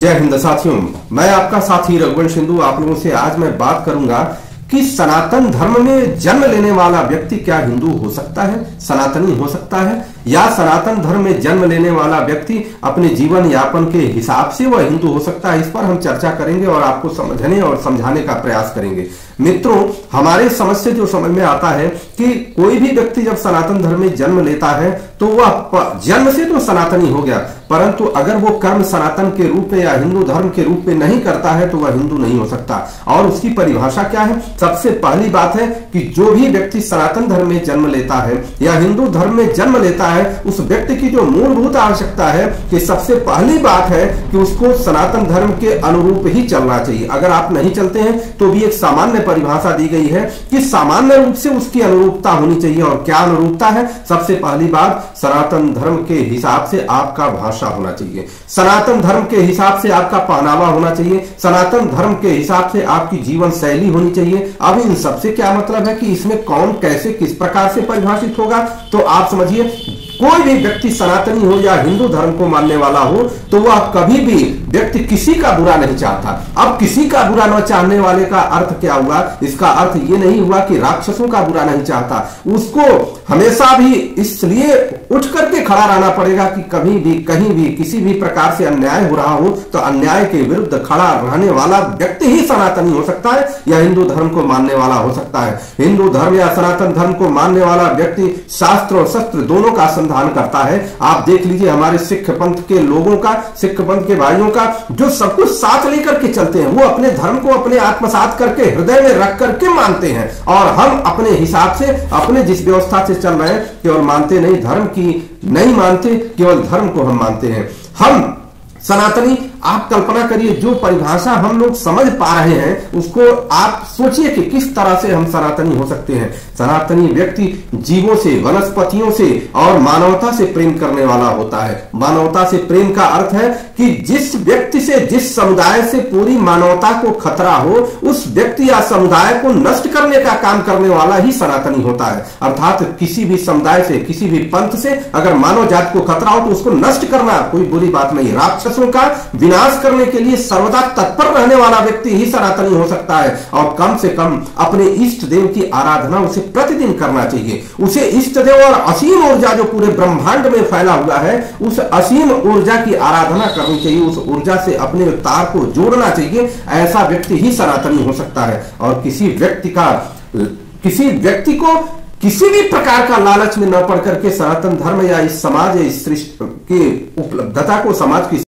जय हिंद साथियों, मैं आपका साथी रघुवंश सिंधु। आप लोगों से आज मैं बात करूंगा कि सनातन धर्म में जन्म लेने वाला व्यक्ति क्या हिंदू हो सकता है, सनातनी हो सकता है, या सनातन धर्म में जन्म लेने वाला व्यक्ति अपने जीवन यापन के हिसाब से वह हिंदू हो सकता है। इस पर हम चर्चा करेंगे और आपको समझने और समझाने का प्रयास करेंगे। मित्रों, हमारे समझ से जो समझ में आता है कि कोई भी व्यक्ति जब सनातन धर्म में जन्म लेता है तो वह जन्म से तो सनातनी हो गया, परंतु अगर वो कर्म सनातन के रूप में या हिंदू धर्म के रूप में नहीं करता है तो वह हिंदू नहीं हो सकता। और उसकी परिभाषा क्या है? सबसे पहली बात है कि जो भी व्यक्ति सनातन धर्म में जन्म लेता है या हिंदू धर्म में जन्म लेता है, उस व्यक्ति की जो मूलभूत आवश्यकता है कि सबसे पहली बात है कि उसको सनातन धर्म के अनुरूप ही चलना चाहिए। अगर आप नहीं चलते हैं तो भी एक सामान्य परिभाषा दी गई है कि सामान्य रूप से उसकी अनुरूपता होनी चाहिए। और क्या अनुरूपता है? सबसे पहली बात, सनातन धर्म के हिसाब से आपका भाषा होना चाहिए, सनातन धर्म के हिसाब से आपका पहनावा होना चाहिए, सनातन धर्म के हिसाब से आपकी जीवन शैली होनी चाहिए। अब इन सबसे क्या मतलब है कि इसमें कौन कैसे किस प्रकार से परिभाषित होगा? तो आप समझिए, कोई भी व्यक्ति सनातनी हो या हिंदू धर्म को मानने वाला हो तो वह कभी भी व्यक्ति किसी का बुरा नहीं चाहता। अब किसी का बुरा न चाहने वाले का अर्थ क्या हुआ? इसका अर्थ ये नहीं हुआ कि राक्षसों का बुरा नहीं चाहता। उसको हमेशा भी इसलिए उठ करके खड़ा रहना पड़ेगा कि कभी भी कहीं भी किसी भी प्रकार से अन्याय हो रहा हो तो अन्याय के विरुद्ध खड़ा रहने वाला व्यक्ति ही सनातनी हो सकता है या हिंदू धर्म को मानने वाला हो सकता है। हिंदू धर्म या सनातन धर्म को मानने वाला व्यक्ति शास्त्र और शस्त्र दोनों का संधान करता है। आप देख लीजिए हमारे सिख पंथ के लोगों का, सिख पंथ के भाइयों का, जो सब कुछ साथ लेकर के चलते हैं, वो अपने धर्म को अपने आत्मसात करके हृदय में रख करके मानते हैं। और हम अपने हिसाब से अपने जिस व्यवस्था से चल रहे हैं, केवल मानते नहीं, धर्म की नहीं मानते, केवल धर्म को हम मानते हैं। हम सनातनी, आप कल्पना करिए जो परिभाषा हम लोग समझ पा रहे हैं उसको आप सोचिए कि किस तरह से हम सनातनी हो सकते हैं। सनातनी व्यक्ति जीवों से, वनस्पतियों से और मानवता से प्रेम करने वाला होता है। मानवता से प्रेम का अर्थ है कि जिस व्यक्ति से, जिस समुदाय से पूरी मानवता को खतरा हो, उस व्यक्ति या समुदाय को नष्ट करने का काम करने वाला ही सनातनी होता है। अर्थात किसी भी समुदाय से, किसी भी पंथ से अगर मानव जाति को खतरा हो तो उसको नष्ट करना कोई बुरी बात नहीं। राक्षसों का विनाश करने के लिए सर्वदा तत्पर रहने वाला व्यक्ति ही सनातनी हो सकता है। और कम से कम अपने इष्ट देव की आराधना उसे प्रतिदिन करना चाहिए। उसे इष्ट देव और असीम ऊर्जा जो पूरे ब्रह्मांड में फैला हुआ है, उस असीम ऊर्जा की आराधना करनी चाहिए, उस ऊर्जा से अपने तार को जोड़ना चाहिए। ऐसा व्यक्ति ही सनातनी हो सकता है। और किसी व्यक्ति को किसी भी प्रकार का लालच में न पड़ करके सनातन धर्म या इस समाज या इस सृष्टि की उपलब्धता को, समाज की